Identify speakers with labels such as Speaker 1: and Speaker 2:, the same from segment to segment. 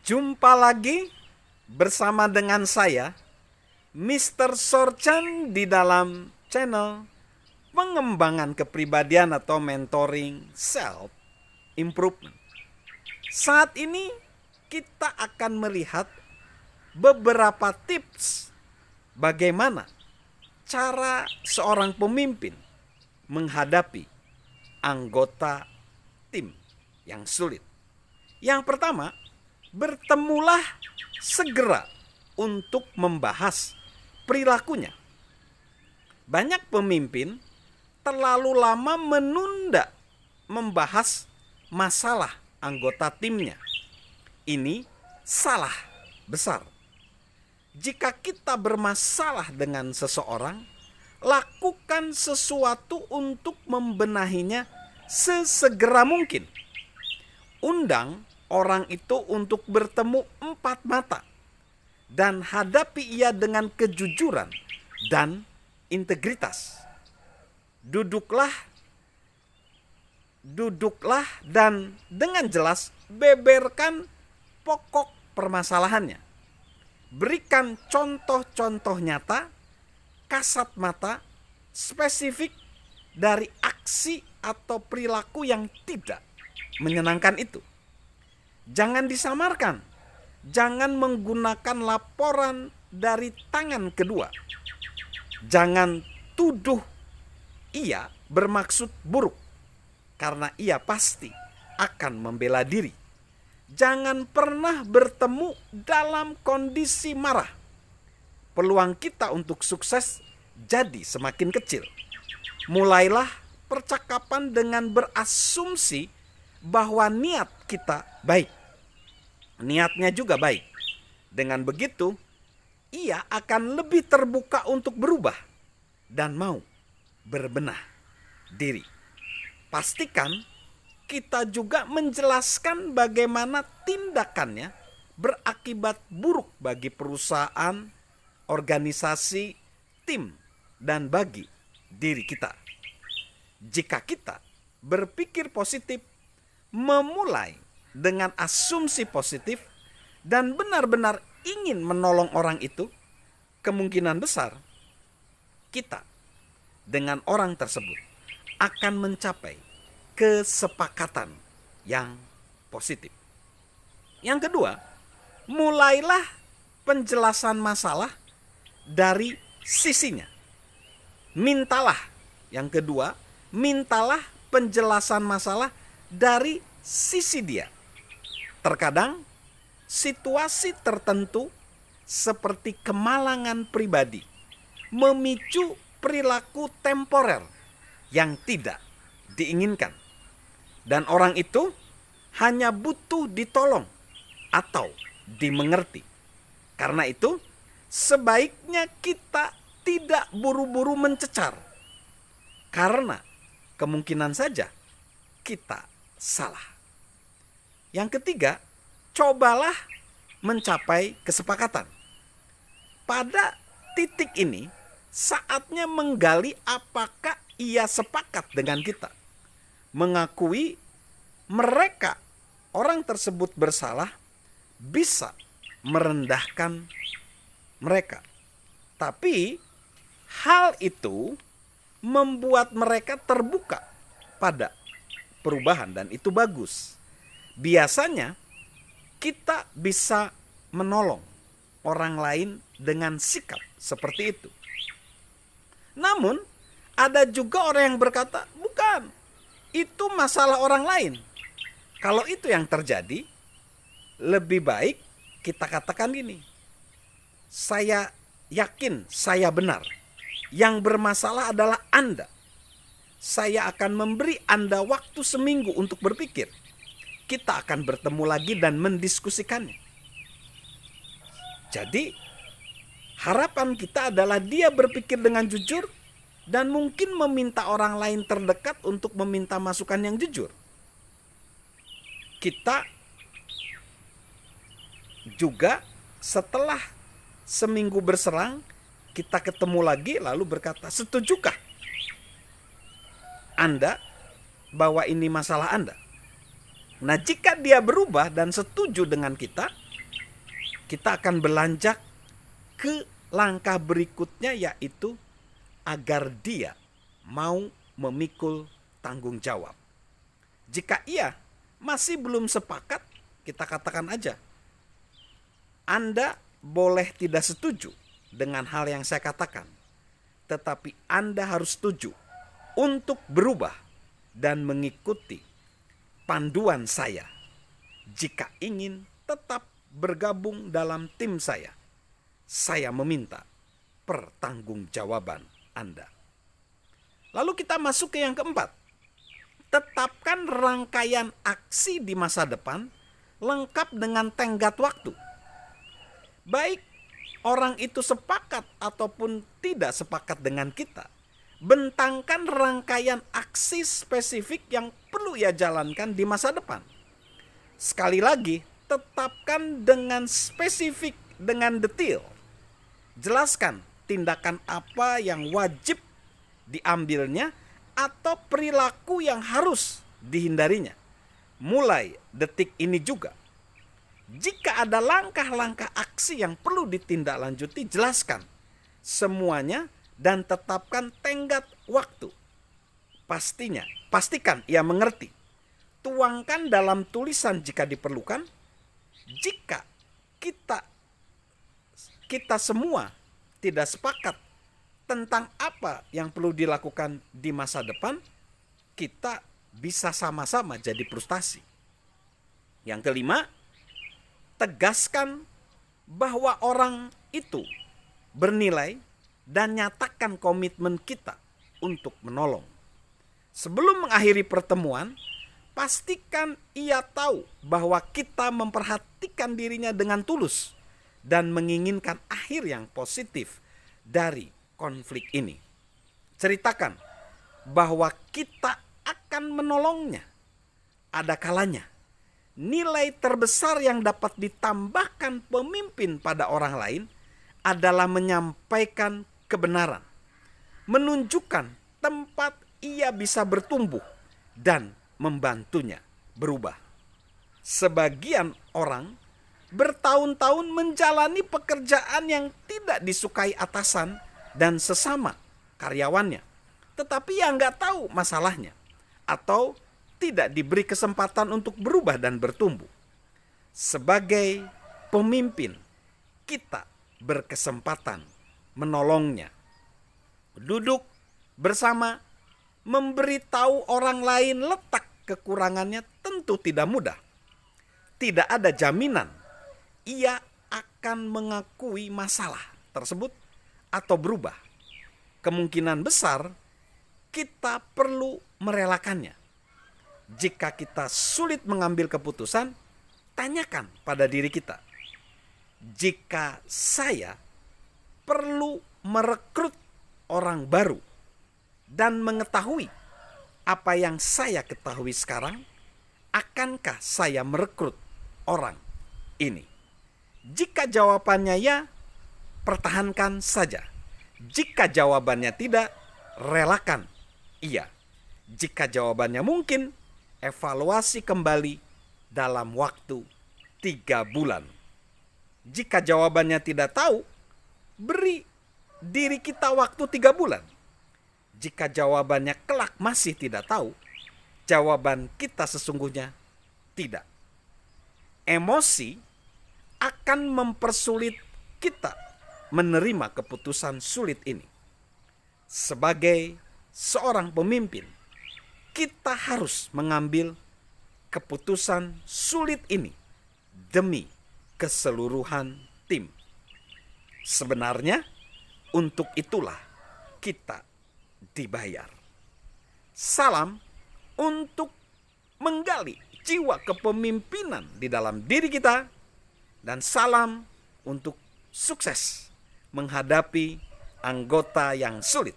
Speaker 1: Jumpa lagi bersama dengan saya, Mr. Sorchan, di dalam channel pengembangan kepribadian atau mentoring self improvement. Saat ini kita akan melihat beberapa tips bagaimana cara seorang pemimpin menghadapi anggota tim yang sulit. Yang pertama, bertemulah segera untuk membahas perilakunya. Banyak pemimpin terlalu lama menunda membahas masalah anggota timnya. Ini salah besar. Jika kita bermasalah dengan seseorang, lakukan sesuatu untuk membenahinya sesegera mungkin. Undang orang itu untuk bertemu 4 mata dan hadapi ia dengan kejujuran dan integritas. Duduklah dan dengan jelas beberkan pokok permasalahannya. Berikan contoh-contoh nyata, kasat mata, spesifik dari aksi atau perilaku yang tidak menyenangkan itu. Jangan disamarkan. Jangan menggunakan laporan dari tangan kedua. Jangan tuduh ia bermaksud buruk, karena ia pasti akan membela diri. Jangan pernah bertemu dalam kondisi marah. Peluang kita untuk sukses jadi semakin kecil. Mulailah percakapan dengan berasumsi bahwa niat kita baik. Niatnya juga baik. Dengan begitu, ia akan lebih terbuka untuk berubah dan mau berbenah diri. Pastikan kita juga menjelaskan bagaimana tindakannya berakibat buruk bagi perusahaan, organisasi, tim, dan bagi diri kita. Jika kita berpikir positif, memulai dengan asumsi positif, dan benar-benar ingin menolong orang itu, kemungkinan besar kita dengan orang tersebut akan mencapai kesepakatan yang positif. Yang kedua, mulailah penjelasan masalah dari sisinya. Mintalah penjelasan masalah dari sisi dia. Terkadang situasi tertentu seperti kemalangan pribadi memicu perilaku temporer yang tidak diinginkan, dan orang itu hanya butuh ditolong atau dimengerti. Karena itu, sebaiknya kita tidak buru-buru mencecar, karena kemungkinan saja kita salah. Yang ketiga, cobalah mencapai kesepakatan. Pada titik ini, saatnya menggali apakah ia sepakat dengan kita. Mengakui mereka, orang tersebut bersalah, bisa merendahkan mereka. Tapi hal itu membuat mereka terbuka pada perubahan, dan itu bagus. Biasanya kita bisa menolong orang lain dengan sikap seperti itu. Namun ada juga orang yang berkata, bukan, itu masalah orang lain. Kalau itu yang terjadi, lebih baik kita katakan gini, saya yakin saya benar. Yang bermasalah adalah Anda. Saya akan memberi Anda waktu seminggu untuk berpikir. Kita akan bertemu lagi dan mendiskusikannya. Jadi, harapan kita adalah dia berpikir dengan jujur dan mungkin meminta orang lain terdekat untuk meminta masukan yang jujur. Kita juga setelah seminggu berserang, kita ketemu lagi lalu berkata, setujukah Anda bahwa ini masalah Anda? Nah, jika dia berubah dan setuju dengan kita, kita akan beranjak ke langkah berikutnya, yaitu agar dia mau memikul tanggung jawab. Jika ia masih belum sepakat, kita katakan aja, Anda boleh tidak setuju dengan hal yang saya katakan, tetapi Anda harus setuju untuk berubah dan mengikuti panduan saya jika ingin tetap bergabung dalam tim saya. Saya meminta pertanggungjawaban Anda. Lalu kita masuk ke yang keempat. Tetapkan rangkaian aksi di masa depan lengkap dengan tenggat waktu. Baik orang itu sepakat ataupun tidak sepakat dengan kita, bentangkan rangkaian aksi spesifik yang perlu ia jalankan di masa depan. Sekali lagi, tetapkan dengan spesifik, dengan detail. Jelaskan tindakan apa yang wajib diambilnya atau perilaku yang harus dihindarinya. Mulai detik ini juga. Jika ada langkah-langkah aksi yang perlu ditindaklanjuti, jelaskan semuanya dan tetapkan tenggat waktu. Pastikan ia mengerti. Tuangkan dalam tulisan jika diperlukan. Jika kita semua tidak sepakat tentang apa yang perlu dilakukan di masa depan, kita bisa sama-sama jadi frustasi. Yang kelima, tegaskan bahwa orang itu bernilai dan nyatakan komitmen kita untuk menolong. Sebelum mengakhiri pertemuan, pastikan ia tahu bahwa kita memperhatikan dirinya dengan tulus dan menginginkan akhir yang positif dari konflik ini. Ceritakan bahwa kita akan menolongnya. Ada kalanya nilai terbesar yang dapat ditambahkan pemimpin pada orang lain adalah menyampaikan kebenaran, menunjukkan tempat ia bisa bertumbuh dan membantunya berubah. Sebagian orang bertahun-tahun menjalani pekerjaan yang tidak disukai atasan dan sesama karyawannya, tetapi ia nggak tahu masalahnya atau tidak diberi kesempatan untuk berubah dan bertumbuh. Sebagai pemimpin, kita berkesempatan menolongnya. Duduk bersama, memberitahu orang lain letak kekurangannya tentu tidak mudah. Tidak ada jaminan ia akan mengakui masalah tersebut atau berubah. Kemungkinan besar kita perlu merelakannya. Jika kita sulit mengambil keputusan, tanyakan pada diri kita, jika saya perlu merekrut orang baru dan mengetahui apa yang saya ketahui sekarang, akankah saya merekrut orang ini? Jika jawabannya ya, pertahankan saja. Jika jawabannya tidak, relakan iya. Jika jawabannya mungkin, evaluasi kembali dalam waktu 3 bulan. Jika jawabannya tidak tahu, beri diri kita waktu 3 bulan. Jika jawabannya kelak masih tidak tahu, jawaban kita sesungguhnya tidak. Emosi akan mempersulit kita menerima keputusan sulit ini. Sebagai seorang pemimpin, kita harus mengambil keputusan sulit ini demi keseluruhan tim. Sebenarnya untuk itulah kita dibayar. Salam untuk menggali jiwa kepemimpinan di dalam diri kita, dan salam untuk sukses menghadapi anggota yang sulit.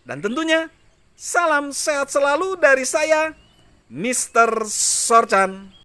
Speaker 1: Dan tentunya salam sehat selalu dari saya, Mr. Sorchan.